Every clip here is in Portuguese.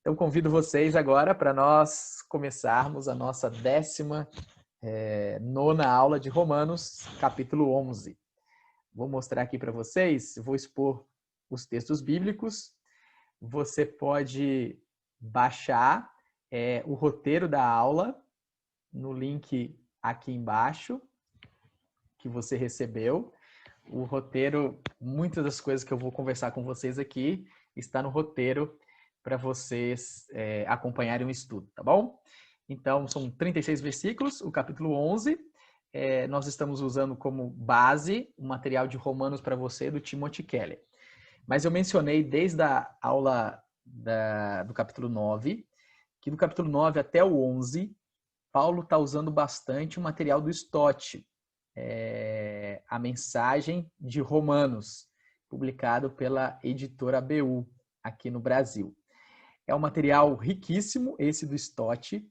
Então, convido vocês agora para nós começarmos a nossa 19ª aula de Romanos, capítulo 11. Vou mostrar aqui para vocês, vou expor os textos bíblicos. Você pode baixar o roteiro da aula no link aqui embaixo que você recebeu. O roteiro, muitas das coisas que eu vou conversar com vocês aqui, está no roteiro para vocês acompanharem o estudo, tá bom? Então, são 36 versículos, o capítulo 11. Nós estamos usando como base o material de Romanos para você, do Timothy Keller. Mas eu mencionei desde a aula do capítulo 9, que do capítulo 9 até o 11, Paulo está usando bastante o material do Stott, a mensagem de Romanos, publicado pela editora ABU, aqui no Brasil. É um material riquíssimo, esse do Stott,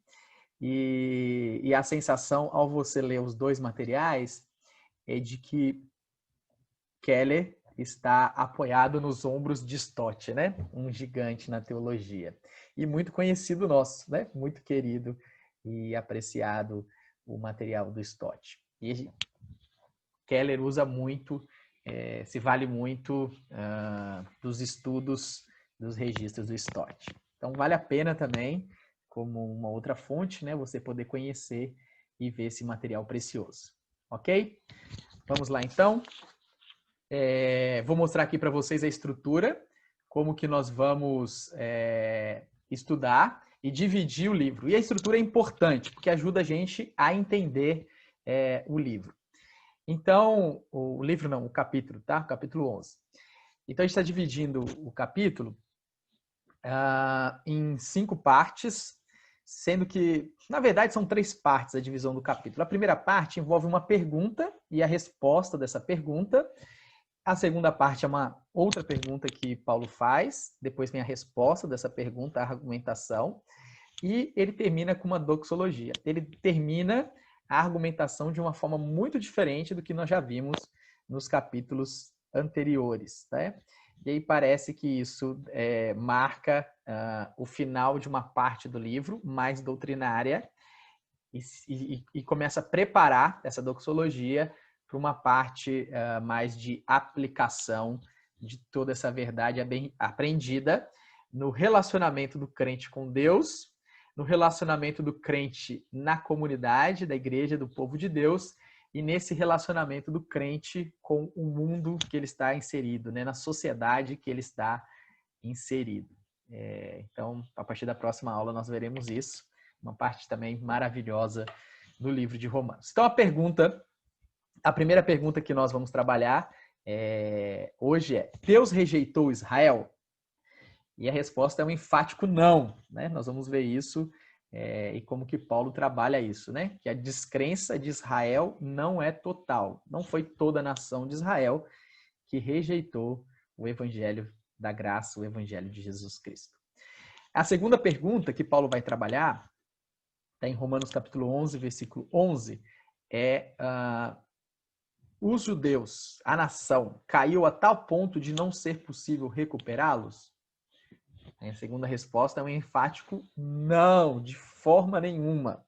e a sensação ao você ler os dois materiais é de que Keller está apoiado nos ombros de Stott, né? Um gigante na teologia. E muito conhecido nosso, né? Muito querido e apreciado o material do Stott. E Keller usa muito, se vale muito dos estudos dos registros do Stott. Então, vale a pena também, como uma outra fonte, né, você poder conhecer e ver esse material precioso. Ok? Vamos lá, então. Vou mostrar aqui para vocês a estrutura, como que nós vamos estudar e dividir o livro. E a estrutura é importante, porque ajuda a gente a entender o livro. Então, o livro não, o capítulo, tá? O capítulo 11. Então, a gente está dividindo o capítulo em 5 partes, sendo que, na verdade, são 3 partes a divisão do capítulo. A primeira parte envolve uma pergunta e a resposta dessa pergunta. A segunda parte é uma outra pergunta que Paulo faz, depois vem a resposta dessa pergunta, a argumentação, e ele termina com uma doxologia. Ele termina a argumentação de uma forma muito diferente do que nós já vimos nos capítulos anteriores, né? E aí parece que isso marca o final de uma parte do livro, mais doutrinária, e começa a preparar essa doxologia para uma parte mais de aplicação de toda essa verdade bem aprendida no relacionamento do crente com Deus, no relacionamento do crente na comunidade, da igreja, do povo de Deus, e nesse relacionamento do crente com o mundo que ele está inserido, né? Na sociedade que ele está inserido. Então, a partir da próxima aula nós veremos isso, uma parte também maravilhosa do livro de Romanos. Então, a primeira pergunta que nós vamos trabalhar hoje é: Deus rejeitou Israel? E a resposta é um enfático não, né? Nós vamos ver isso e como que Paulo trabalha isso, né? Que a descrença de Israel não é total. Não foi toda a nação de Israel que rejeitou o evangelho da graça, o evangelho de Jesus Cristo. A segunda pergunta que Paulo vai trabalhar, está em Romanos capítulo 11, versículo 11, os judeus, a nação, caiu a tal ponto de não ser possível recuperá-los? A segunda resposta é um enfático não, de forma nenhuma.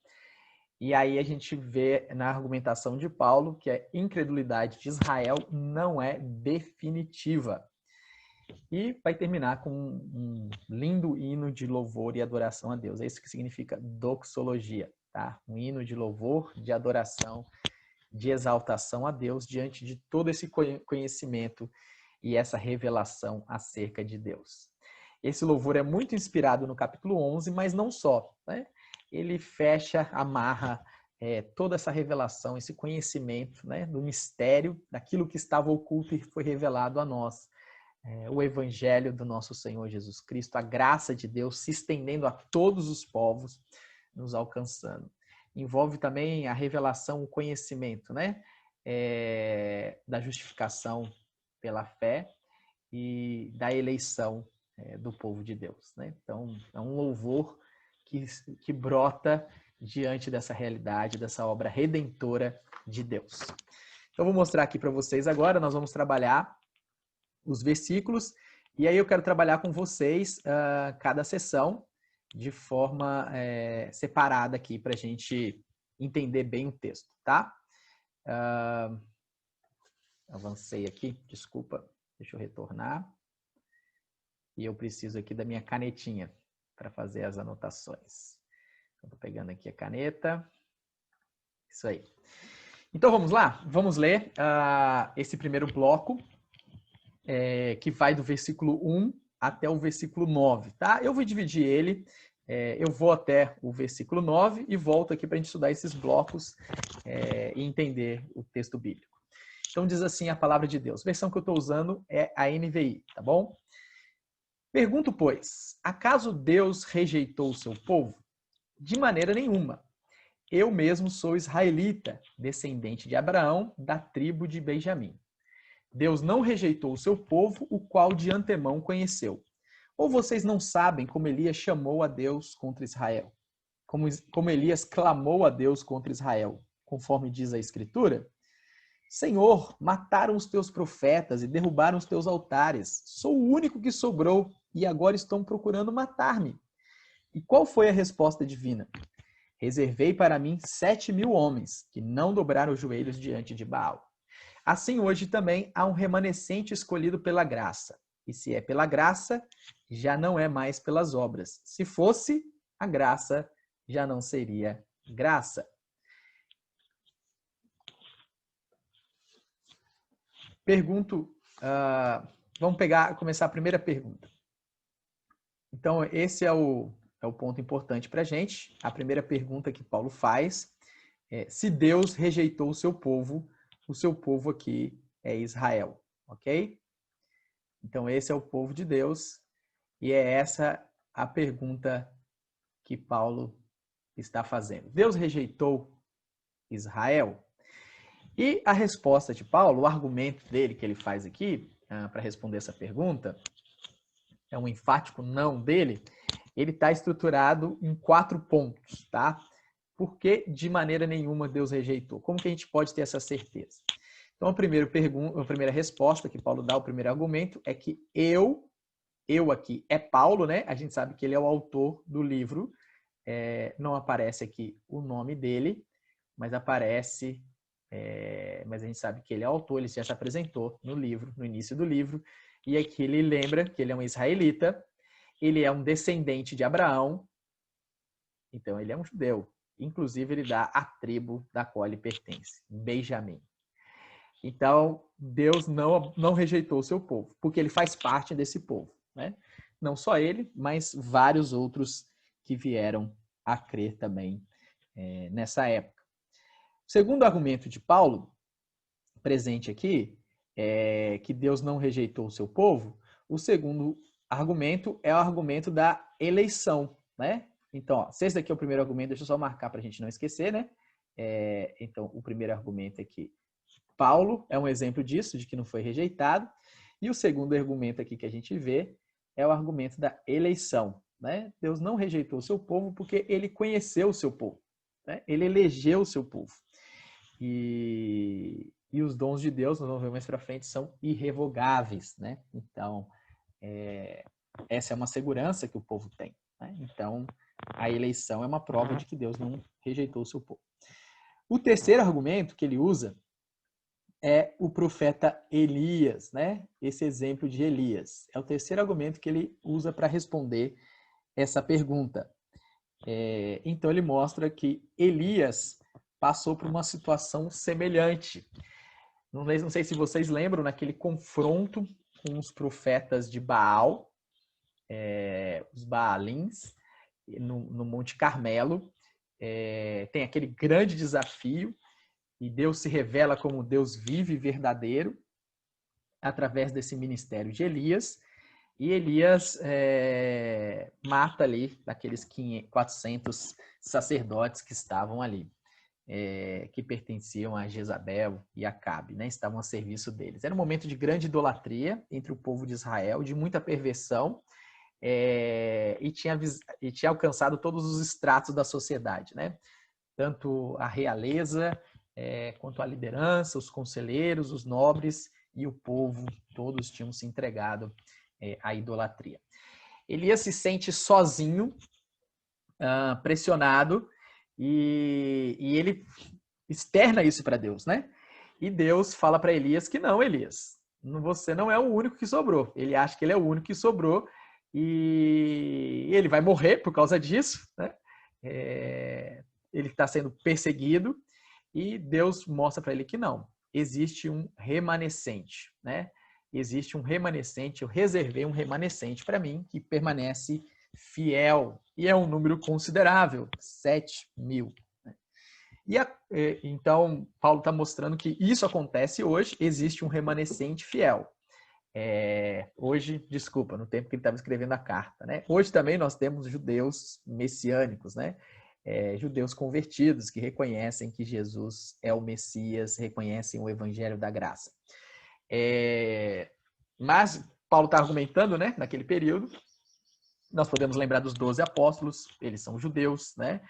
E aí a gente vê na argumentação de Paulo que a incredulidade de Israel não é definitiva. E vai terminar com um lindo hino de louvor e adoração a Deus. É isso que significa doxologia, tá? Um hino de louvor, de adoração, de exaltação a Deus diante de todo esse conhecimento e essa revelação acerca de Deus. Esse louvor é muito inspirado no capítulo 11, mas não só, né? Ele fecha, amarra toda essa revelação, esse conhecimento, né, do mistério, daquilo que estava oculto e foi revelado a nós. O evangelho do nosso Senhor Jesus Cristo, a graça de Deus se estendendo a todos os povos, nos alcançando. Envolve também a revelação, o conhecimento, né, da justificação pela fé e da eleição do povo de Deus, né? Então, é um louvor que brota diante dessa realidade, dessa obra redentora de Deus. Então, vou mostrar aqui para vocês agora, nós vamos trabalhar os versículos, e aí eu quero trabalhar com vocês cada sessão, de forma separada aqui para a gente entender bem o texto, tá? Avancei aqui, desculpa, deixa eu retornar. E eu preciso aqui da minha canetinha para fazer as anotações. Estou pegando aqui a caneta. Isso aí. Então vamos lá? Vamos ler esse primeiro bloco, que vai do versículo 1 até o versículo 9, tá? Eu vou dividir ele, eu vou até o versículo 9 e volto aqui para a gente estudar esses blocos e entender o texto bíblico. Então diz assim a palavra de Deus. A versão que eu estou usando é a NVI, tá bom? Pergunto, pois, acaso Deus rejeitou o seu povo? De maneira nenhuma. Eu mesmo sou israelita, descendente de Abraão, da tribo de Benjamim. Deus não rejeitou o seu povo, o qual de antemão conheceu. Ou vocês não sabem como Elias chamou a Deus contra Israel? Como Elias clamou a Deus contra Israel, conforme diz a Escritura? Senhor, mataram os teus profetas e derrubaram os teus altares. Sou o único que sobrou e agora estão procurando matar-me. E qual foi a resposta divina? Reservei para mim 7.000 homens que não dobraram os joelhos diante de Baal. Assim hoje também há um remanescente escolhido pela graça. E se é pela graça, já não é mais pelas obras. Se fosse, a graça já não seria graça. Pergunto, vamos começar a primeira pergunta. Então, esse é o ponto importante para a gente. A primeira pergunta que Paulo faz é se Deus rejeitou o seu povo aqui é Israel, ok? Então, esse é o povo de Deus e é essa a pergunta que Paulo está fazendo. Deus rejeitou Israel? E a resposta de Paulo, o argumento dele que ele faz aqui, para responder essa pergunta, é um enfático não dele, ele está estruturado em 4 pontos, tá? Por que de maneira nenhuma Deus rejeitou? Como que a gente pode ter essa certeza? Então, a primeira resposta que Paulo dá, o primeiro argumento, é que eu aqui é Paulo, né? A gente sabe que ele é o autor do livro, não aparece aqui o nome dele, mas aparece... mas a gente sabe que ele é autor, ele já se apresentou no livro, no início do livro, e aqui ele lembra que ele é um israelita, ele é um descendente de Abraão, então ele é um judeu. Inclusive ele dá a tribo da qual ele pertence, Benjamim. Então Deus não rejeitou o seu povo, porque ele faz parte desse povo, né? Não só ele, mas vários outros que vieram a crer também nessa época. O segundo argumento de Paulo, presente aqui, é que Deus não rejeitou o seu povo. O segundo argumento é o argumento da eleição, né? Então, ó, se esse daqui é o primeiro argumento, deixa eu só marcar para a gente não esquecer, né? Então, o primeiro argumento é que Paulo é um exemplo disso, de que não foi rejeitado. E o segundo argumento aqui que a gente vê é o argumento da eleição, né? Deus não rejeitou o seu povo porque ele conheceu o seu povo, né? Ele elegeu o seu povo. E os dons de Deus, nós vamos ver mais para frente, são irrevogáveis, né? Então, essa é uma segurança que o povo tem, né? Então, a eleição é uma prova de que Deus não rejeitou o seu povo. O terceiro argumento que ele usa é o profeta Elias, né? Esse exemplo de Elias. É o terceiro argumento que ele usa para responder essa pergunta. Então, ele mostra que Elias passou por uma situação semelhante. Não sei se vocês lembram, naquele confronto com os profetas de Baal, os Baalins, no Monte Carmelo. Tem aquele grande desafio e Deus se revela como Deus vivo e verdadeiro através desse ministério de Elias. E Elias mata ali daqueles 400 sacerdotes que estavam ali, que pertenciam a Jezabel e a Acabe, né? Estavam a serviço deles. Era um momento de grande idolatria entre o povo de Israel, de muita perversão, e tinha alcançado todos os estratos da sociedade, né? Tanto a realeza, quanto a liderança, os conselheiros, os nobres e o povo, todos tinham se entregado à idolatria. Elias se sente sozinho pressionado e ele externa isso para Deus, né? E Deus fala para Elias que não, Elias, você não é o único que sobrou. Ele acha que ele é o único que sobrou e ele vai morrer por causa disso, né? Ele está sendo perseguido e Deus mostra para ele que não. Existe um remanescente, né? Existe um remanescente, eu reservei um remanescente para mim que permanece fiel. E é um número considerável, 7.000. Então, Paulo está mostrando que isso acontece hoje, existe um remanescente fiel. Hoje, desculpa, no tempo que ele estava escrevendo a carta, né? Hoje também nós temos judeus messiânicos, né? Judeus convertidos que reconhecem que Jesus é o Messias, reconhecem o Evangelho da Graça. Mas Paulo está argumentando, né? Naquele período, nós podemos lembrar dos 12 apóstolos, eles são judeus, né?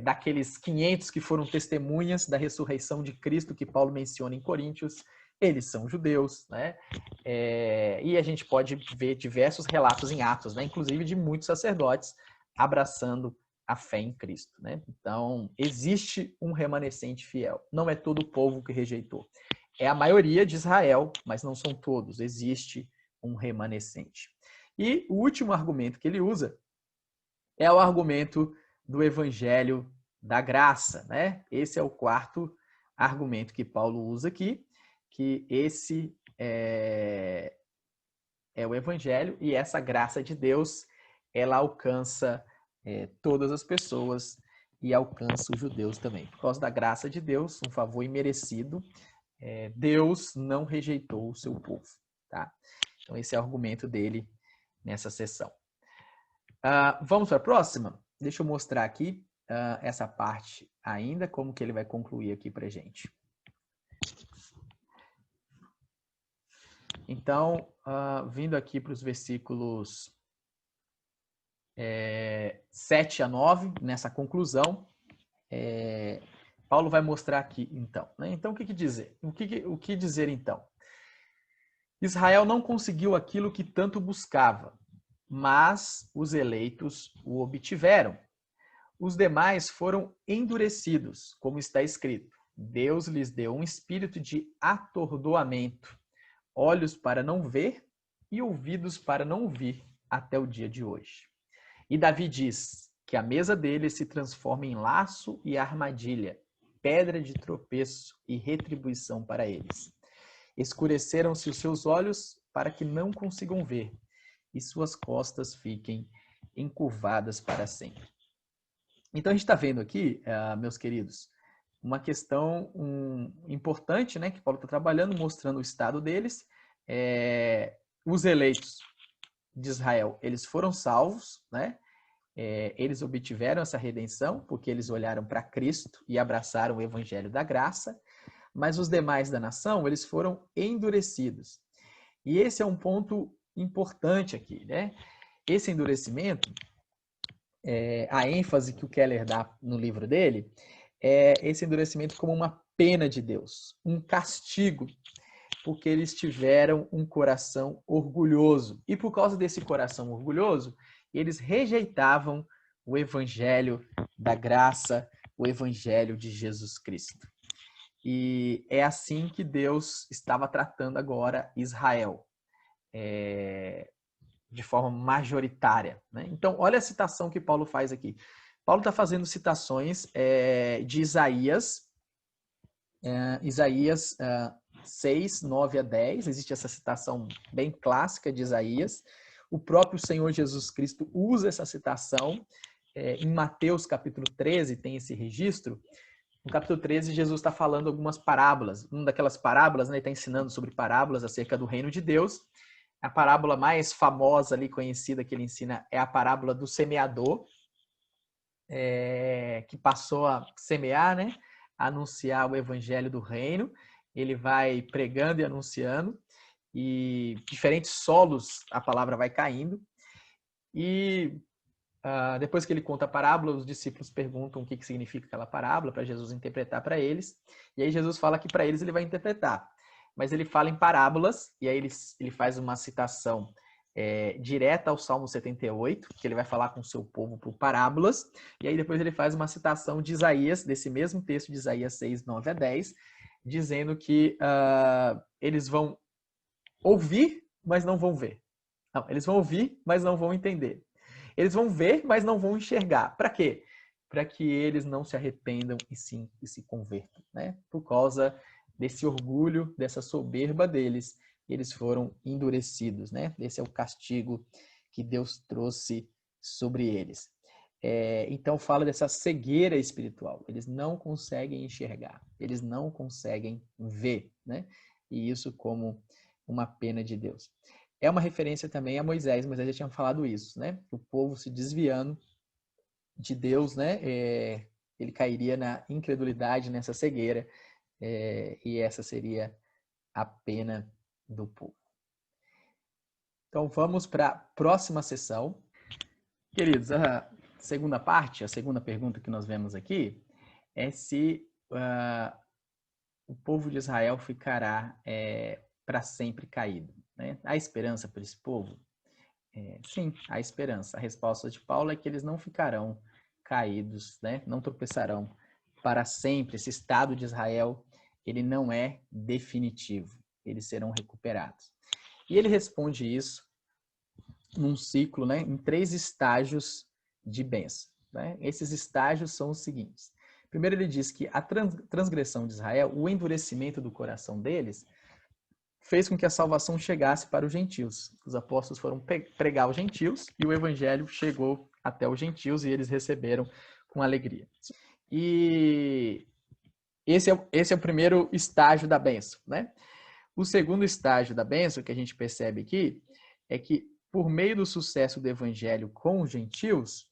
Daqueles 500 que foram testemunhas da ressurreição de Cristo que Paulo menciona em Coríntios, eles são judeus, né? E a gente pode ver diversos relatos em Atos, né? Inclusive de muitos sacerdotes abraçando a fé em Cristo, né? Então, existe um remanescente fiel. Não é todo o povo que rejeitou. É a maioria de Israel, mas não são todos. Existe um remanescente. E o último argumento que ele usa é o argumento do evangelho da graça, né? Esse é o quarto argumento que Paulo usa aqui, que esse é o evangelho e essa graça de Deus, ela alcança todas as pessoas e alcança os judeus também. Por causa da graça de Deus, um favor imerecido, Deus não rejeitou o seu povo, tá? Então esse é o argumento dele nessa sessão. Vamos para a próxima? Deixa eu mostrar aqui essa parte ainda, como que ele vai concluir aqui para a gente. Então, vindo aqui para os versículos 7 a 9, nessa conclusão, Paulo vai mostrar aqui, então. Né? Então, o que dizer? O que dizer, então? Israel não conseguiu aquilo que tanto buscava, mas os eleitos o obtiveram. Os demais foram endurecidos, como está escrito. Deus lhes deu um espírito de atordoamento, olhos para não ver e ouvidos para não ouvir, até o dia de hoje. E Davi diz que a mesa dele se transforma em laço e armadilha, pedra de tropeço e retribuição para eles. Escureceram-se os seus olhos para que não consigam ver, e suas costas fiquem encurvadas para sempre. Então a gente está vendo aqui, meus queridos, uma questão importante, né, que Paulo está trabalhando, mostrando o estado deles. Os eleitos de Israel, eles foram salvos, né? Eles obtiveram essa redenção porque eles olharam para Cristo e abraçaram o evangelho da graça, mas os demais da nação, eles foram endurecidos. E esse é um ponto importante aqui, né? Esse endurecimento, a ênfase que o Keller dá no livro dele, é esse endurecimento como uma pena de Deus, um castigo, porque eles tiveram um coração orgulhoso. E por causa desse coração orgulhoso, eles rejeitavam o evangelho da graça, o evangelho de Jesus Cristo. E é assim que Deus estava tratando agora Israel, de forma majoritária, né? Então, olha a citação que Paulo faz aqui. Paulo está fazendo citações de Isaías, Isaías 6, 9 a 10, existe essa citação bem clássica de Isaías. O próprio Senhor Jesus Cristo usa essa citação. Em Mateus capítulo 13 tem esse registro. No capítulo 13, Jesus está falando algumas parábolas. Uma daquelas parábolas, né, ele está ensinando sobre parábolas acerca do reino de Deus. A parábola mais famosa ali, conhecida, que ele ensina é a parábola do semeador, que passou a semear, né, a anunciar o evangelho do reino. Ele vai pregando e anunciando, e diferentes solos a palavra vai caindo. E depois que ele conta a parábola, os discípulos perguntam o que significa aquela parábola para Jesus interpretar para eles. E aí Jesus fala que para eles ele vai interpretar. Mas ele fala em parábolas, e aí ele faz uma citação direta ao Salmo 78, que ele vai falar com o seu povo por parábolas, e aí depois ele faz uma citação de Isaías, desse mesmo texto de Isaías 6, 9 a 10, dizendo que eles vão ouvir, mas não vão ver. Não, eles vão ouvir, mas não vão entender. Eles vão ver, mas não vão enxergar. Para quê? Para que eles não se arrependam e se convertam, né? Por causa desse orgulho, dessa soberba deles, eles foram endurecidos, né? Esse é o castigo que Deus trouxe sobre eles. Então fala dessa cegueira espiritual. Eles não conseguem enxergar, eles não conseguem ver, né? E isso como uma pena de Deus. É uma referência também a Moisés. Moisés já tinha falado isso, né? O povo se desviando de Deus, né? Ele cairia na incredulidade, nessa cegueira, e essa seria a pena do povo. Então vamos para a próxima sessão. Queridos, a segunda parte, a segunda pergunta que nós vemos aqui é se o povo de Israel ficará para sempre caído, né? Há esperança para esse povo? Sim, há esperança. A resposta de Paulo é que eles não ficarão caídos, né? Não tropeçarão para sempre. Esse estado de Israel, ele não é definitivo. Eles serão recuperados. E ele responde isso num ciclo, né? Em 3 estágios de bênção, né? Esses estágios são os seguintes. Primeiro ele diz que a transgressão de Israel, o endurecimento do coração deles, fez com que a salvação chegasse para os gentios. Os apóstolos foram pregar aos gentios e o evangelho chegou até os gentios e eles receberam com alegria. E esse é o primeiro estágio da bênção, né? O segundo estágio da bênção que a gente percebe aqui é que por meio do sucesso do evangelho com os gentios,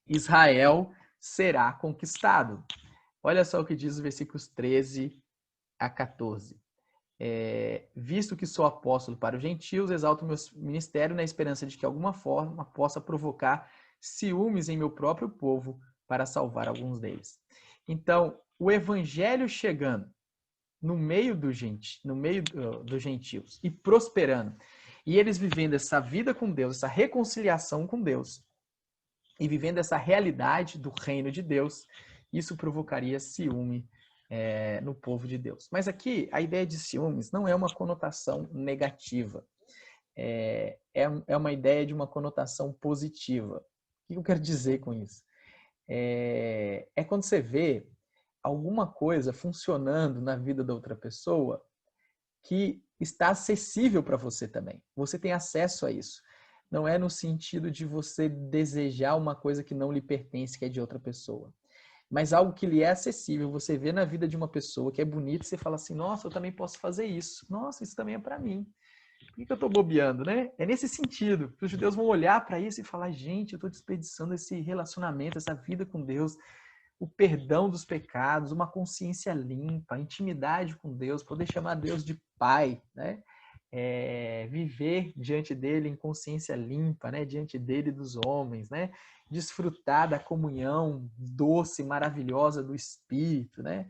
Israel será conquistado. Olha só o que diz os versículos 13 a 14. Visto que sou apóstolo para os gentios, exalto o meu ministério na esperança de que, de alguma forma, possa provocar ciúmes em meu próprio povo para salvar alguns deles. Então, o evangelho chegando no meio dos gentios e prosperando, e eles vivendo essa vida com Deus, essa reconciliação com Deus, e vivendo essa realidade do reino de Deus, isso provocaria ciúme no povo de Deus. Mas aqui, a ideia de ciúmes não é uma conotação negativa. É uma ideia de uma conotação positiva. O que eu quero dizer com isso? É quando você vê alguma coisa funcionando na vida da outra pessoa que está acessível para você também. Você tem acesso a isso. Não é no sentido de você desejar uma coisa que não lhe pertence, que é de outra pessoa. Mas algo que lhe é acessível, você vê na vida de uma pessoa que é bonita e você fala assim, nossa, eu também posso fazer isso. Nossa, isso também é para mim. Por que eu estou bobeando, né? É nesse sentido que os judeus vão olhar para isso e falar, gente, eu estou desperdiçando esse relacionamento, essa vida com Deus, o perdão dos pecados, uma consciência limpa, intimidade com Deus, poder chamar Deus de Pai, né? Viver diante dele em consciência limpa, né? Diante dele e dos homens, né? Desfrutar da comunhão doce, maravilhosa do Espírito, né?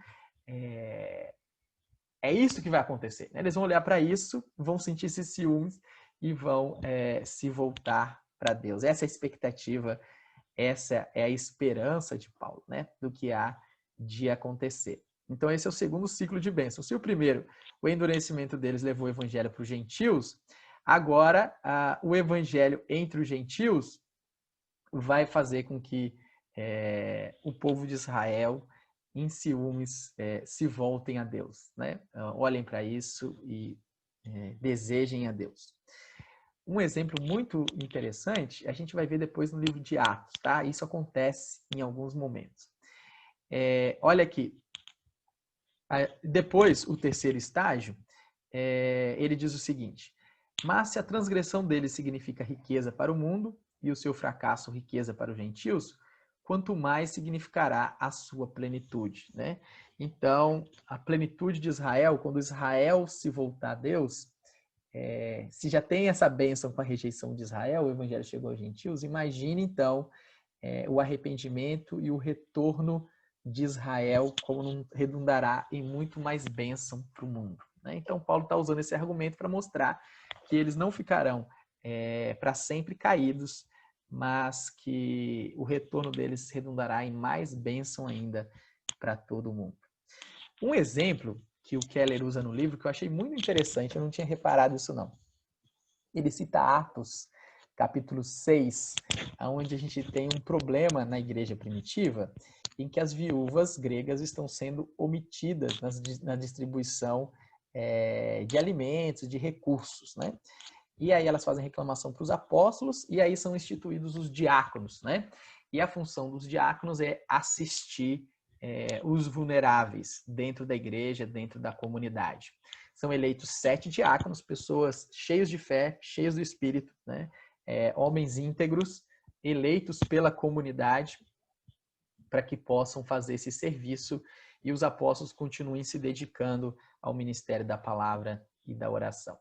É isso que vai acontecer, né? Eles vão olhar para isso, vão sentir esses ciúmes e vão se voltar para Deus. Essa é a expectativa, essa é a esperança de Paulo, né? Do que há de acontecer. Então esse é o segundo ciclo de bênção. Se o primeiro, o endurecimento deles levou o evangelho para os gentios, agora o evangelho entre os gentios vai fazer com que o povo de Israel, em ciúmes, se voltem a Deus, né? Olhem para isso e desejem a Deus. Um exemplo muito interessante, a gente vai ver depois no livro de Atos, tá? Isso acontece em alguns momentos. Olha aqui. Depois, o terceiro estágio, ele diz o seguinte: mas se a transgressão dele significa riqueza para o mundo e o seu fracasso riqueza para os gentios, quanto mais significará a sua plenitude, né? Então, a plenitude de Israel, quando Israel se voltar a Deus, se já tem essa bênção com a rejeição de Israel, o evangelho chegou aos gentios, imagine então o arrependimento e o retorno de Israel, como não redundará em muito mais bênção para o mundo, né? Então Paulo está usando esse argumento para mostrar que eles não ficarão para sempre caídos, mas que o retorno deles redundará em mais bênção ainda para todo mundo. Um exemplo que o Keller usa no livro, que eu achei muito interessante, eu não tinha reparado isso não. Ele cita Atos, capítulo 6, onde a gente tem um problema na igreja primitiva, em que as viúvas gregas estão sendo omitidas na distribuição de alimentos, de recursos, né? E aí elas fazem reclamação para os apóstolos, e aí são instituídos os diáconos, né? E a função dos diáconos é assistir os vulneráveis dentro da igreja, dentro da comunidade. São eleitos 7 diáconos, pessoas cheios de fé, cheios do Espírito, né? Homens íntegros, eleitos pela comunidade para que possam fazer esse serviço e os apóstolos continuem se dedicando ao ministério da palavra e da oração.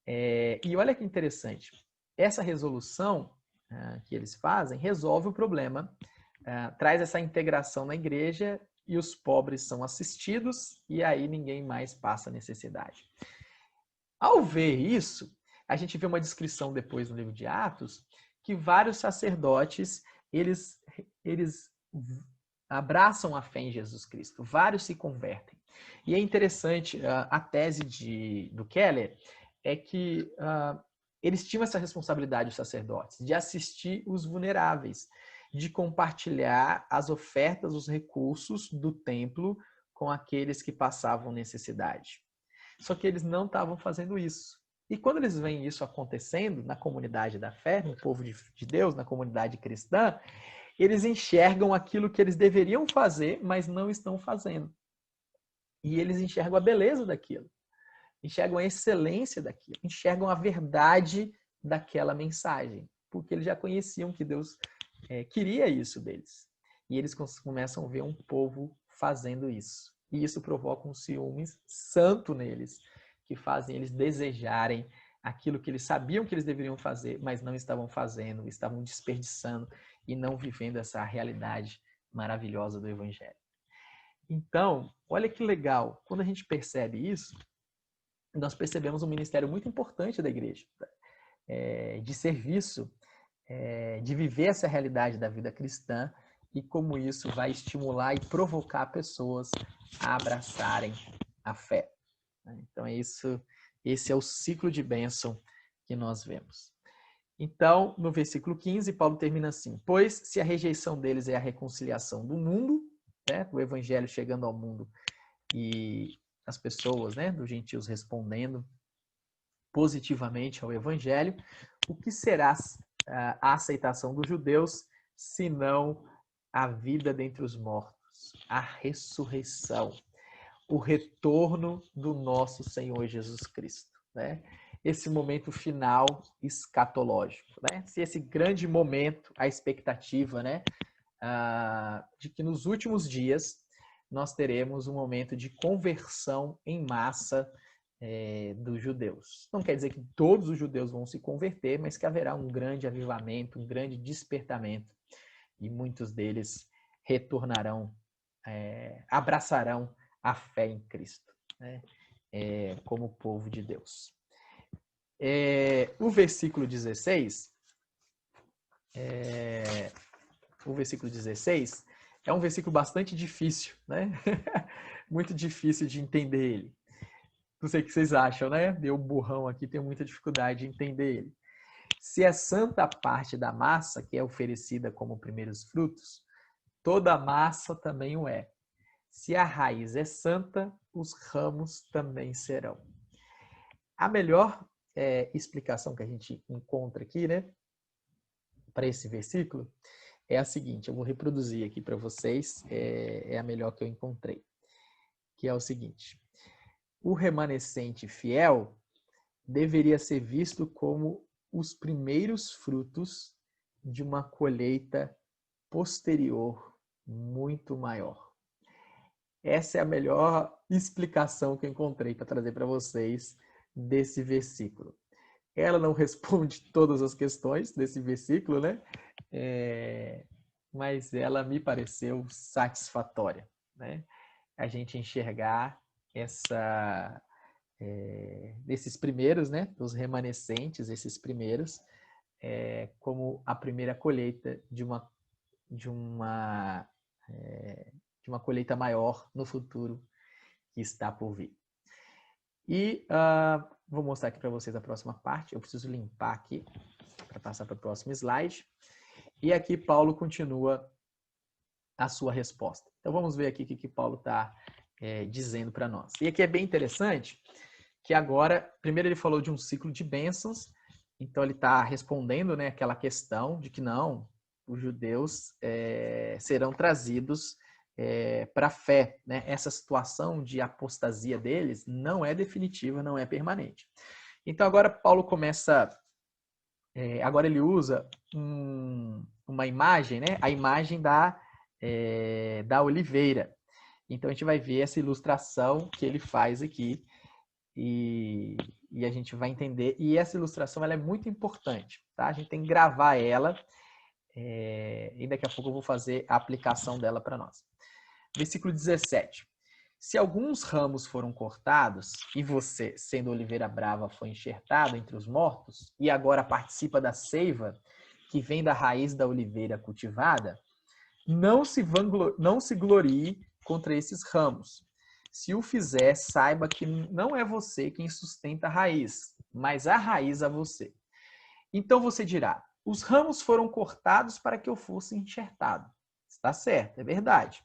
E olha que interessante, essa resolução que eles fazem resolve o problema, traz essa integração na igreja e os pobres são assistidos e aí ninguém mais passa necessidade. Ao ver isso, a gente vê uma descrição depois no livro de Atos que vários sacerdotes, eles abraçam a fé em Jesus Cristo, vários se convertem. E é interessante, a tese do Keller é que eles tinham essa responsabilidade, os sacerdotes, de assistir os vulneráveis, de compartilhar as ofertas, os recursos do templo com aqueles que passavam necessidade. Só que eles não estavam fazendo isso. E quando eles veem isso acontecendo na comunidade da fé, no povo de Deus, na comunidade cristã, eles enxergam aquilo que eles deveriam fazer, mas não estão fazendo. E eles enxergam a beleza daquilo, enxergam a excelência daquilo, enxergam a verdade daquela mensagem, porque eles já conheciam que Deus queria isso deles. E eles começam a ver um povo fazendo isso. E isso provoca um ciúmes santo neles, que fazem eles desejarem aquilo que eles sabiam que eles deveriam fazer, mas não estavam fazendo, estavam desperdiçando e não vivendo essa realidade maravilhosa do Evangelho. Então, olha que legal, quando a gente percebe isso, nós percebemos um ministério muito importante da igreja, de serviço, de viver essa realidade da vida cristã e como isso vai estimular e provocar pessoas a abraçarem a fé. Então, esse é o ciclo de bênção que nós vemos. Então, no versículo 15, Paulo termina assim: pois se a rejeição deles é a reconciliação do mundo, né, o evangelho chegando ao mundo e as pessoas, né, dos gentios respondendo positivamente ao evangelho, o que será a aceitação dos judeus, senão a vida dentre os mortos, a ressurreição, o retorno do nosso Senhor Jesus Cristo, né? Esse momento final escatológico, né? Se esse grande momento, a expectativa, né, de que nos últimos dias nós teremos um momento de conversão em massa dos judeus. Não quer dizer que todos os judeus vão se converter, mas que haverá um grande avivamento, um grande despertamento, e muitos deles retornarão, abraçarão a fé em Cristo, né? Como povo de Deus. O versículo 16, é um versículo bastante difícil, né? Muito difícil de entender ele. Não sei o que vocês acham, né? Deu um burrão aqui, tenho muita dificuldade de entender ele. Se é santa a parte da massa, que é oferecida como primeiros frutos, toda a massa também o é. Se a raiz é santa, os ramos também serão. A melhor explicação que a gente encontra aqui, né, para esse versículo, é a seguinte, eu vou reproduzir aqui para vocês, é a melhor que eu encontrei, que é o seguinte: o remanescente fiel deveria ser visto como os primeiros frutos de uma colheita posterior muito maior. Essa é a melhor explicação que eu encontrei para trazer para vocês desse versículo. Ela não responde todas as questões desse versículo, né? Mas ela me pareceu satisfatória, né? A gente enxergar desses primeiros, né, dos remanescentes, esses primeiros, como a primeira colheita de uma colheita maior no futuro que está por vir. E vou mostrar aqui para vocês a próxima parte. Eu preciso limpar aqui para passar para o próximo slide. E aqui Paulo continua a sua resposta. Então vamos ver aqui o que Paulo está dizendo para nós. E aqui é bem interessante que agora, primeiro ele falou de um ciclo de bênçãos, então ele está respondendo, né, aquela questão de que não, os judeus serão trazidos para a fé, né? Essa situação de apostasia deles não é definitiva, não é permanente. Então agora Paulo começa, agora ele usa uma imagem, né? A imagem da oliveira. Então a gente vai ver essa ilustração que ele faz aqui e a gente vai entender. E essa ilustração ela é muito importante, tá? A gente tem que gravar ela e daqui a pouco eu vou fazer a aplicação dela para nós. Versículo 17. Se alguns ramos foram cortados e você, sendo oliveira brava, foi enxertado entre os mortos e agora participa da seiva que vem da raiz da oliveira cultivada, não se glorie contra esses ramos. Se o fizer, saiba que não é você quem sustenta a raiz, mas a raiz a você. Então você dirá, os ramos foram cortados para que eu fosse enxertado. Está certo, é verdade.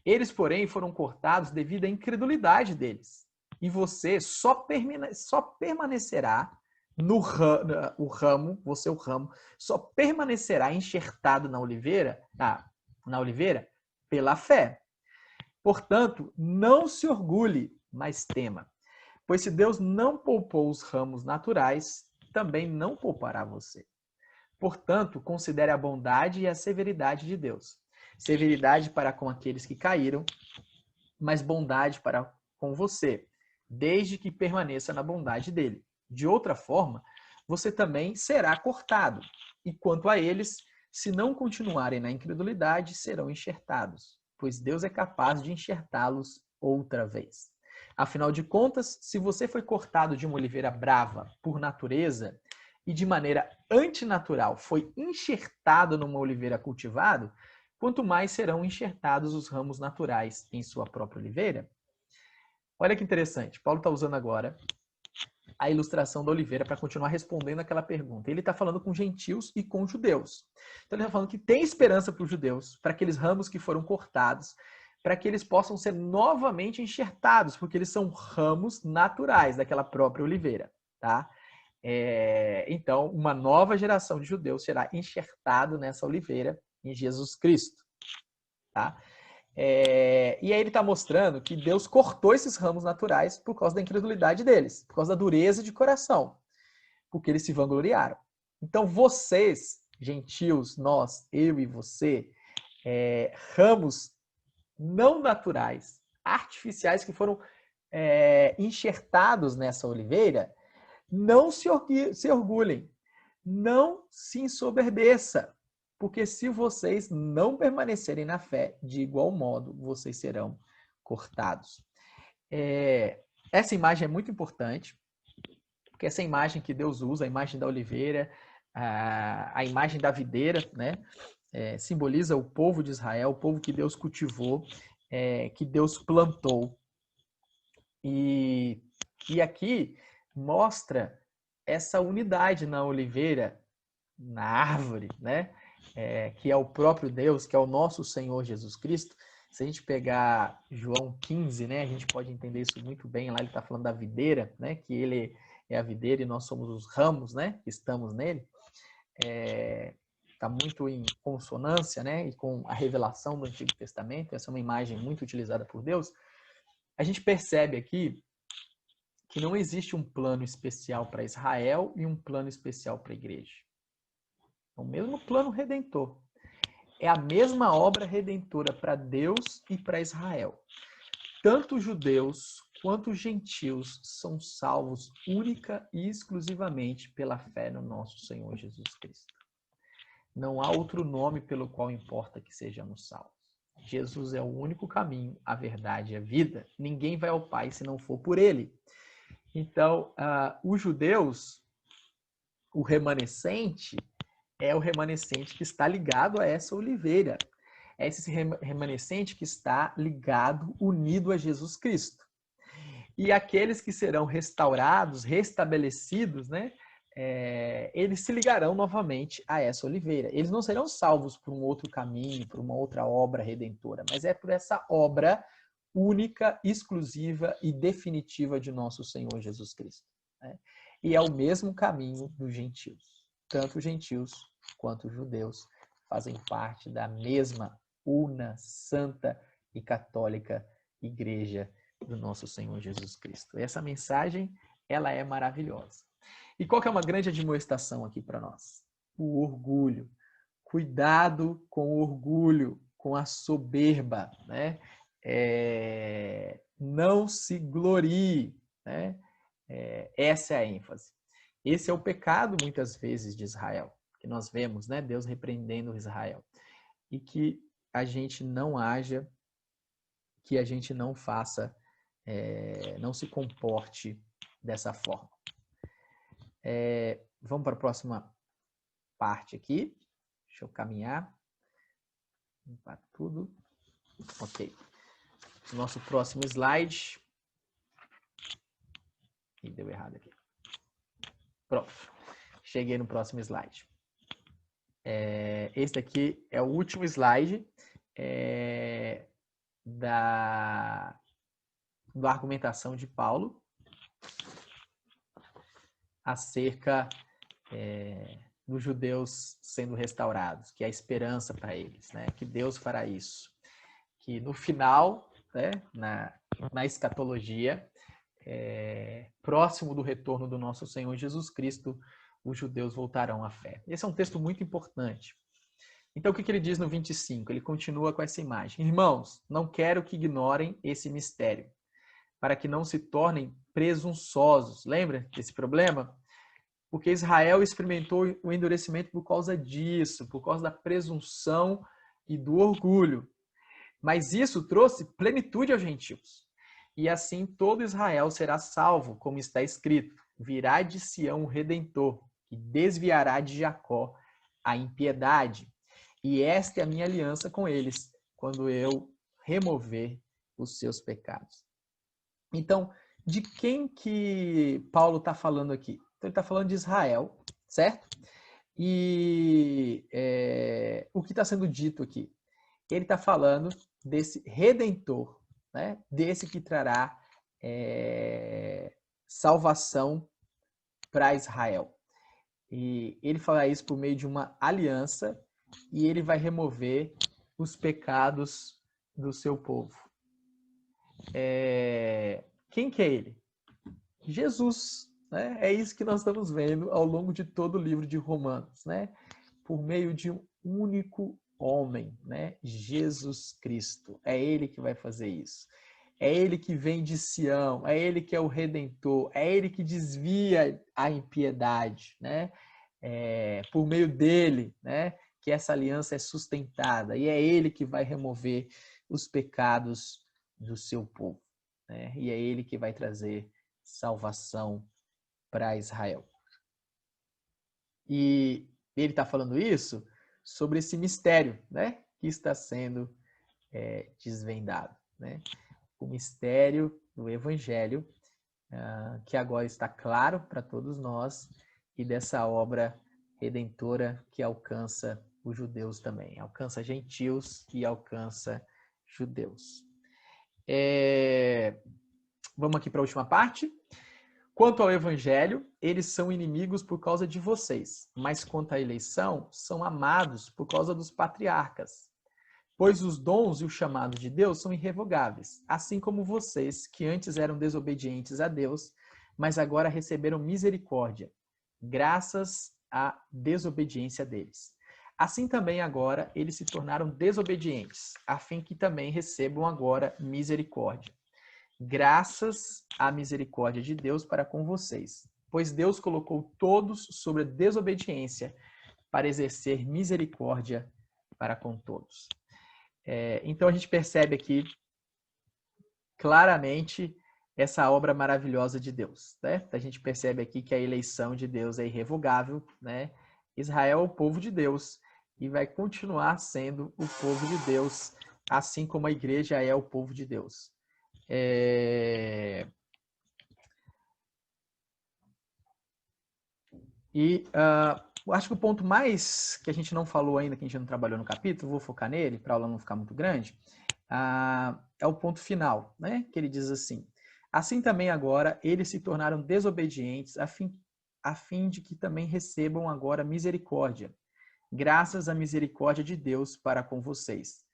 Eles, porém, foram cortados devido à incredulidade deles. E você só permanecerá no ramo, você o ramo, só permanecerá enxertado na oliveira pela fé. Portanto, não se orgulhe, mas tema. Pois se Deus não poupou os ramos naturais, também não poupará você. Portanto, considere a bondade e a severidade de Deus. Severidade para com aqueles que caíram, mas bondade para com você, desde que permaneça na bondade dele. De outra forma, você também será cortado. E quanto a eles, se não continuarem na incredulidade, serão enxertados, pois Deus é capaz de enxertá-los outra vez. Afinal de contas, se você foi cortado de uma oliveira brava por natureza e de maneira antinatural foi enxertado numa oliveira cultivada, quanto mais serão enxertados os ramos naturais em sua própria oliveira. Olha que interessante, Paulo está usando agora a ilustração da oliveira para continuar respondendo aquela pergunta. Ele está falando com gentios e com judeus. Então ele está falando que tem esperança para os judeus, para aqueles ramos que foram cortados, para que eles possam ser novamente enxertados, porque eles são ramos naturais daquela própria oliveira, tá? Então, uma nova geração de judeus será enxertado nessa oliveira em Jesus Cristo, tá? E aí ele está mostrando que Deus cortou esses ramos naturais por causa da incredulidade deles, por causa da dureza de coração, porque eles se vangloriaram. Então vocês, gentios, nós, eu e você, ramos não naturais, artificiais que foram enxertados nessa oliveira, não se orgulhem, não se ensoberbeça, porque se vocês não permanecerem na fé, de igual modo, vocês serão cortados. Essa imagem é muito importante, porque essa imagem que Deus usa, a imagem da oliveira, a imagem da videira, né, simboliza o povo de Israel, o povo que Deus cultivou, que Deus plantou. E aqui mostra essa unidade na oliveira, na árvore, né? Que é o próprio Deus, que é o nosso Senhor Jesus Cristo. Se a gente pegar João 15, né, a gente pode entender isso muito bem. Lá ele está falando da videira, né, que ele é a videira e nós somos os ramos, né, que estamos nele. Está muito em consonância, né, e com a revelação do Antigo Testamento. Essa é uma imagem muito utilizada por Deus. A gente percebe aqui que não existe um plano especial para Israel e um plano especial para a igreja. É o mesmo plano redentor. É a mesma obra redentora para Deus e para Israel. Tanto os judeus quanto os gentios são salvos única e exclusivamente pela fé no nosso Senhor Jesus Cristo. Não há outro nome pelo qual importa que sejamos salvos. Jesus é o único caminho, a verdade e a vida. Ninguém vai ao Pai se não for por Ele. Então, os judeus, o remanescente, é o remanescente que está ligado a essa oliveira. É esse remanescente que está ligado, unido a Jesus Cristo. E aqueles que serão restaurados, restabelecidos, né? Eles se ligarão novamente a essa oliveira. Eles não serão salvos por um outro caminho, por uma outra obra redentora, mas é por essa obra única, exclusiva e definitiva de nosso Senhor Jesus Cristo. Né? E é o mesmo caminho dos gentios. Tanto os gentios quanto os judeus fazem parte da mesma una, santa e católica igreja do nosso Senhor Jesus Cristo. Essa mensagem, ela é maravilhosa. E qual que é uma grande admoestação aqui para nós? O orgulho. Cuidado com o orgulho, com a soberba, né? Não se glorie, né? Essa é a ênfase. Esse é o pecado, muitas vezes, de Israel, que nós vemos, né? Deus repreendendo Israel. E que a gente não haja, que a gente não faça, não se comporte dessa forma. Vamos para a próxima parte aqui. Deixa eu caminhar. Limpar tudo. Ok. Nosso próximo slide. Ih, deu errado aqui. Pronto. Cheguei no próximo slide. Esse daqui é o último slide da argumentação de Paulo acerca dos judeus sendo restaurados, que é a esperança para eles, né? Que Deus fará isso. Que no final, né, na escatologia, próximo do retorno do nosso Senhor Jesus Cristo, os judeus voltarão à fé. Esse é um texto muito importante. Então, o que ele diz no 25? Ele continua com essa imagem. Irmãos, não quero que ignorem esse mistério, para que não se tornem presunçosos. Lembra desse problema? Porque Israel experimentou o endurecimento por causa disso, por causa da presunção e do orgulho. Mas isso trouxe plenitude aos gentios. E assim todo Israel será salvo, como está escrito: virá de Sião o Redentor, que desviará de Jacó a impiedade. E esta é a minha aliança com eles, quando eu remover os seus pecados. Então, de quem que Paulo está falando aqui? Então, ele está falando de Israel, certo? E o que está sendo dito aqui? Ele está falando desse Redentor, né? Desse que trará salvação para Israel. E ele fará isso por meio de uma aliança e ele vai remover os pecados do seu povo. Quem que é ele? Jesus. Né? É isso que nós estamos vendo ao longo de todo o livro de Romanos. Né? Por meio de um único homem, né? Jesus Cristo. É ele que vai fazer isso. É ele que vem de Sião, é ele que é o Redentor, é ele que desvia a impiedade, né? Por meio dele, né? Que essa aliança é sustentada e é ele que vai remover os pecados do seu povo, né? E é ele que vai trazer salvação para Israel. E ele está falando isso sobre esse mistério, né? Que está sendo desvendado, né? O mistério do Evangelho, que agora está claro para todos nós, e dessa obra redentora que alcança os judeus também, alcança gentios e alcança judeus. Vamos aqui para a última parte. Quanto ao Evangelho, eles são inimigos por causa de vocês, mas quanto à eleição, são amados por causa dos patriarcas. Pois os dons e o chamado de Deus são irrevogáveis, assim como vocês, que antes eram desobedientes a Deus, mas agora receberam misericórdia, graças à desobediência deles. Assim também agora eles se tornaram desobedientes, a fim que também recebam agora misericórdia. Graças à misericórdia de Deus para com vocês, pois Deus colocou todos sobre a desobediência para exercer misericórdia para com todos. Então a gente percebe aqui claramente essa obra maravilhosa de Deus, né? A gente percebe aqui que a eleição de Deus é irrevogável, né? Israel é o povo de Deus e vai continuar sendo o povo de Deus, assim como a igreja é o povo de Deus. Acho que o ponto mais que a gente não falou ainda, que a gente não trabalhou no capítulo, vou focar nele, para a aula não ficar muito grande, é o ponto final, né? Que ele diz assim: assim também agora eles se tornaram desobedientes, a fim de que também recebam agora misericórdia, graças à misericórdia de Deus para com vocês.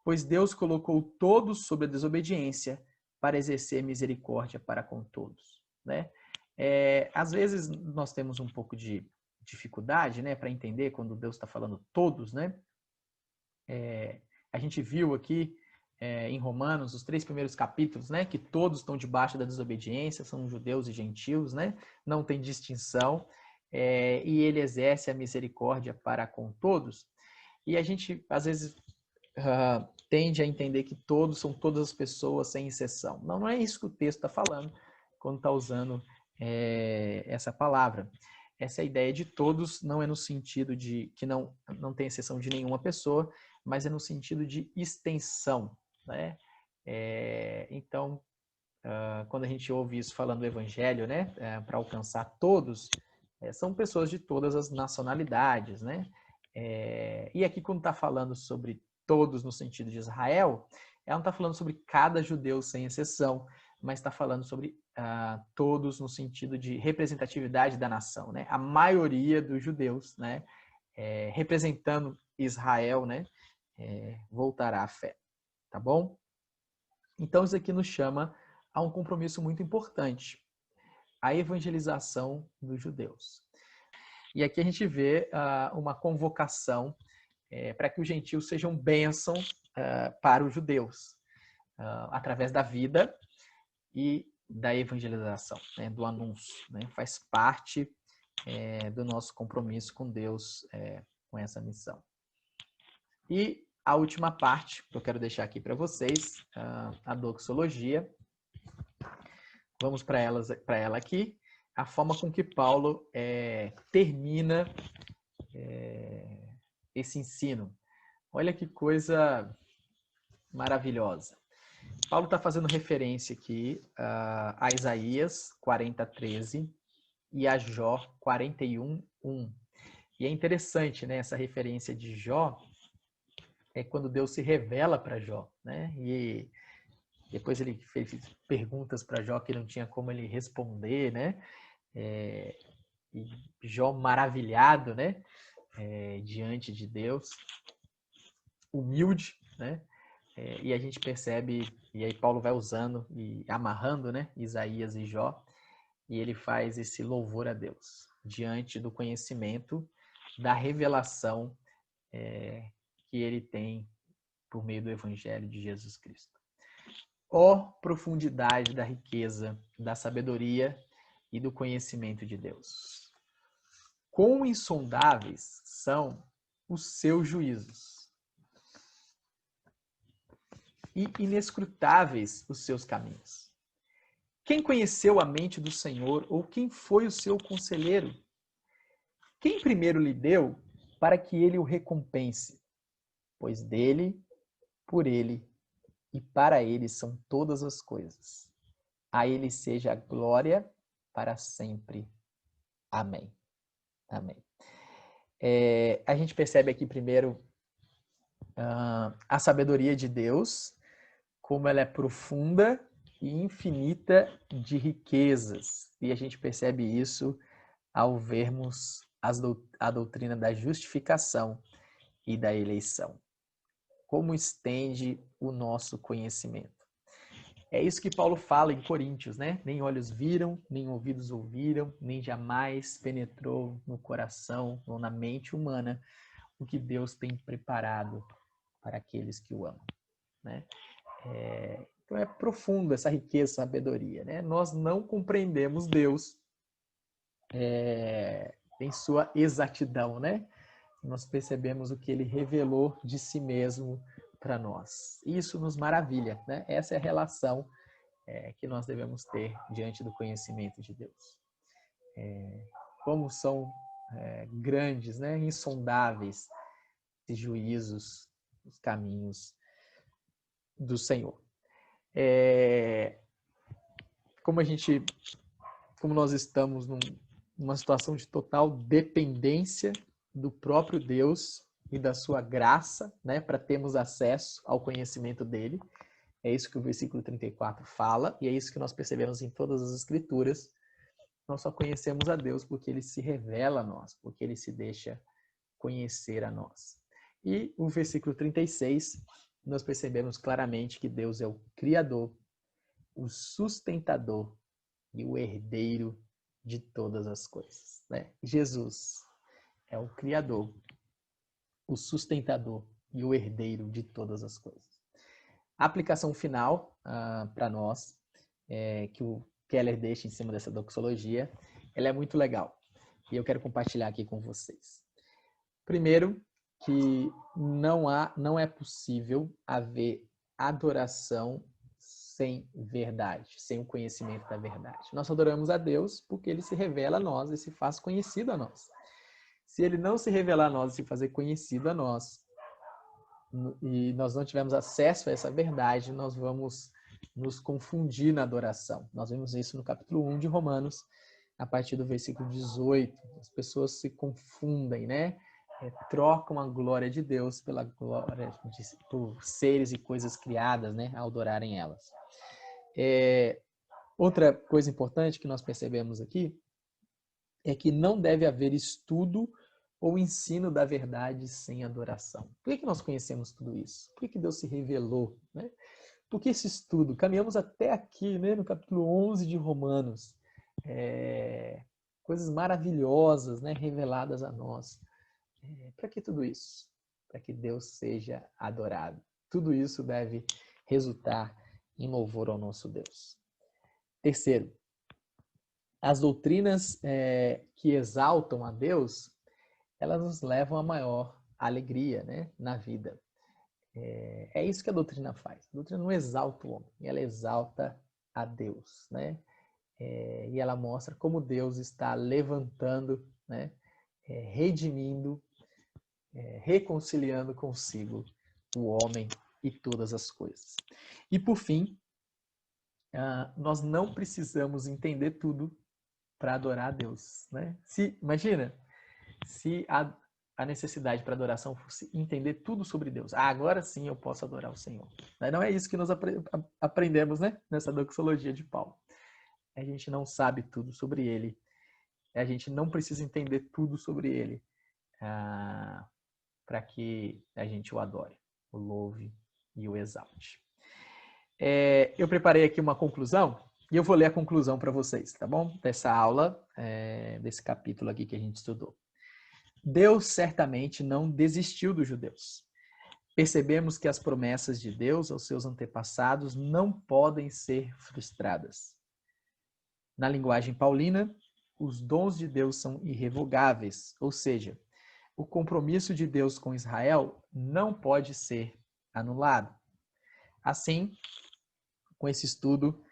Pois Deus colocou todos sob a desobediência para exercer misericórdia para com todos, né? Às vezes nós temos um pouco de dificuldade, né, para entender quando Deus está falando todos, né? A gente viu aqui em Romanos, os 3 primeiros capítulos, né, que todos estão debaixo da desobediência, são judeus e gentios, né? Não tem distinção, e ele exerce a misericórdia para com todos. E a gente, às vezes, tende a entender que todos são todas as pessoas, sem exceção. Não é isso que o texto está falando quando está usando essa palavra. Essa ideia de todos não é no sentido de que não tem exceção de nenhuma pessoa, mas é no sentido de extensão, né? Então, quando a gente ouve isso falando do evangelho, né, para alcançar todos, são pessoas de todas as nacionalidades, né? E aqui, quando está falando sobre todos no sentido de Israel, ela não está falando sobre cada judeu sem exceção, mas está falando sobre todos no sentido de representatividade da nação, né? A maioria dos judeus, né, representando Israel, né, voltará à fé, tá bom? Então isso aqui nos chama a um compromisso muito importante, a evangelização dos judeus. E aqui a gente vê uma convocação para que os gentios sejam bênção para os judeus, através da vida e da evangelização, né, do anúncio, né, faz parte do nosso compromisso com Deus, com essa missão. E a última parte que eu quero deixar aqui para vocês, a doxologia. Vamos para ela aqui. A forma com que Paulo termina esse ensino. Olha que coisa maravilhosa. Paulo está fazendo referência aqui a Isaías 40:13 e a Jó 41:1. E é interessante, né, essa referência de Jó, quando Deus se revela para Jó, né? E depois ele fez perguntas para Jó que não tinha como ele responder, né? E Jó maravilhado, né? Diante de Deus, humilde, né? E a gente percebe, e aí Paulo vai usando e amarrando, né, Isaías e Jó, e ele faz esse louvor a Deus, diante do conhecimento, da revelação que ele tem por meio do Evangelho de Jesus Cristo. Ó profundidade da riqueza, da sabedoria e do conhecimento de Deus! Quão insondáveis são os seus juízos! E inescrutáveis os seus caminhos. Quem conheceu a mente do Senhor, ou quem foi o seu conselheiro? Quem primeiro lhe deu para que ele o recompense? Pois dele, por ele e para ele são todas as coisas. A ele seja a glória para sempre. Amém. Amém. A gente percebe aqui primeiro a sabedoria de Deus, como ela é profunda e infinita de riquezas. E a gente percebe isso ao vermos a doutrina da justificação e da eleição. Como estende o nosso conhecimento. É isso que Paulo fala em Coríntios, né? Nem olhos viram, nem ouvidos ouviram, nem jamais penetrou no coração ou na mente humana o que Deus tem preparado para aqueles que o amam, né? Então é profundo essa riqueza, sabedoria, né? Nós não compreendemos Deus em sua exatidão, né? Nós percebemos o que ele revelou de si mesmo para nós. Isso nos maravilha, né? Essa é a relação que nós devemos ter diante do conhecimento de Deus. Como são grandes, né, insondáveis esses juízos, os caminhos do Senhor. Como nós estamos numa situação de total dependência do próprio Deus e da sua graça, né, para termos acesso ao conhecimento dele. É isso que o versículo 34 fala, e é isso que nós percebemos em todas as Escrituras. Nós só conhecemos a Deus porque ele se revela a nós, porque ele se deixa conhecer a nós. E o versículo 36, nós percebemos claramente que Deus é o Criador, o sustentador e o herdeiro de todas as coisas, né? Jesus é o Criador, o sustentador e o herdeiro de todas as coisas. A aplicação final para nós, que o Keller deixa em cima dessa doxologia, ela é muito legal. E eu quero compartilhar aqui com vocês. Primeiro, que não é possível haver adoração sem verdade, sem o conhecimento da verdade. Nós adoramos a Deus porque ele se revela a nós e se faz conhecido a nós. Se ele não se revelar a nós e se fazer conhecido a nós, e nós não tivermos acesso a essa verdade, nós vamos nos confundir na adoração. Nós vemos isso no capítulo 1 de Romanos, a partir do versículo 18. As pessoas se confundem, né? Trocam a glória de Deus pela glória por seres e coisas criadas, né? Ao adorarem elas. Outra coisa importante que nós percebemos aqui é que não deve haver estudo ou ensino da verdade sem adoração. Por que nós conhecemos tudo isso? Por que Deus se revelou, né? Por que esse estudo? Caminhamos até aqui, né, no capítulo 11 de Romanos. Coisas maravilhosas, né, reveladas a nós. Para que tudo isso? Para que Deus seja adorado. Tudo isso deve resultar em louvor ao nosso Deus. Terceiro, as doutrinas que exaltam a Deus, elas nos levam a maior alegria, né, na vida. É isso que a doutrina faz. A doutrina não exalta o homem, ela exalta a Deus, né? E ela mostra como Deus está levantando, né, redimindo, reconciliando consigo o homem e todas as coisas. E por fim, nós não precisamos entender tudo para adorar a Deus, né? Imagina, se a necessidade para adoração fosse entender tudo sobre Deus. Agora sim eu posso adorar o Senhor. Não é isso que nós aprendemos, né, nessa doxologia de Paulo. A gente não sabe tudo sobre ele. A gente não precisa entender tudo sobre ele para que a gente o adore, o louve e o exalte. Eu preparei aqui uma conclusão e eu vou ler a conclusão para vocês, tá bom? Dessa aula, desse capítulo aqui que a gente estudou. Deus certamente não desistiu dos judeus. Percebemos que as promessas de Deus aos seus antepassados não podem ser frustradas. Na linguagem paulina, os dons de Deus são irrevogáveis, ou seja, o compromisso de Deus com Israel não pode ser anulado. Assim, com esse estudo,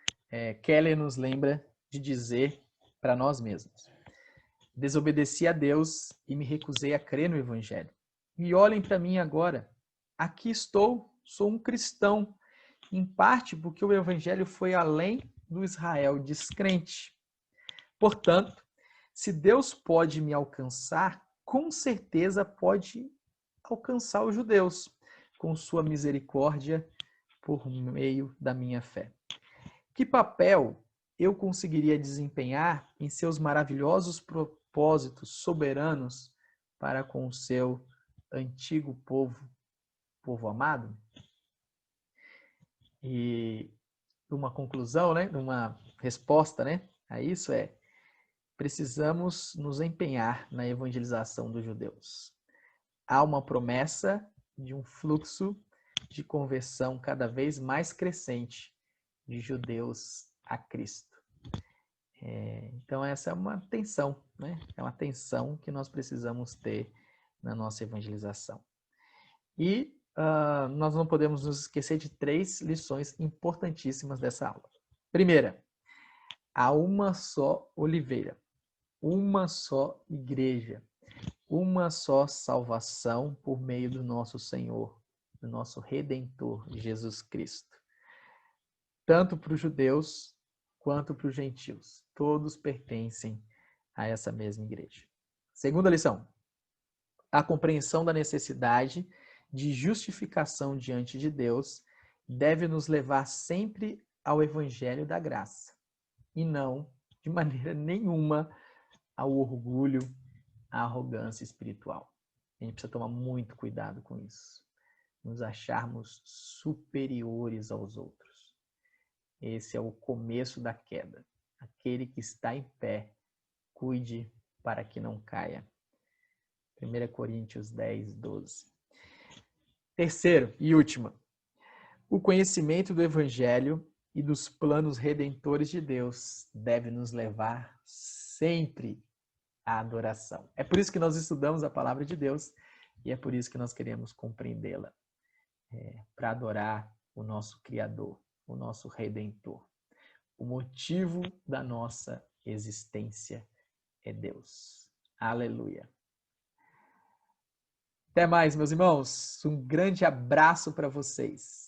Keller nos lembra de dizer para nós mesmos: desobedeci a Deus e me recusei a crer no Evangelho. E olhem para mim agora. Aqui estou, sou um cristão, em parte porque o Evangelho foi além do Israel descrente. Portanto, se Deus pode me alcançar, com certeza pode alcançar os judeus, com sua misericórdia por meio da minha fé. Que papel eu conseguiria desempenhar em seus maravilhosos propósitos soberanos para com o seu antigo povo amado? E uma conclusão, né, uma resposta, né, a isso precisamos nos empenhar na evangelização dos judeus. Há uma promessa de um fluxo de conversão cada vez mais crescente de judeus a Cristo. Então essa é uma tensão, né? É uma tensão que nós precisamos ter na nossa evangelização. E nós não podemos nos esquecer de 3 lições importantíssimas dessa aula. Primeira, há uma só oliveira, uma só igreja, uma só salvação por meio do nosso Senhor, do nosso Redentor, Jesus Cristo. Tanto para os judeus quanto para os gentios. Todos pertencem a essa mesma igreja. Segunda lição. A compreensão da necessidade de justificação diante de Deus deve nos levar sempre ao evangelho da graça e não, de maneira nenhuma, ao orgulho, à arrogância espiritual. A gente precisa tomar muito cuidado com isso. Nos acharmos superiores aos outros. Esse é o começo da queda. Aquele que está em pé, cuide para que não caia. 1 Coríntios 10, 12. Terceiro e última. O conhecimento do Evangelho e dos planos redentores de Deus deve nos levar sempre à adoração. É por isso que nós estudamos a palavra de Deus e é por isso que nós queremos compreendê-la. Para adorar o nosso Criador, o nosso Redentor. O motivo da nossa existência é Deus. Aleluia. Até mais, meus irmãos. Um grande abraço para vocês.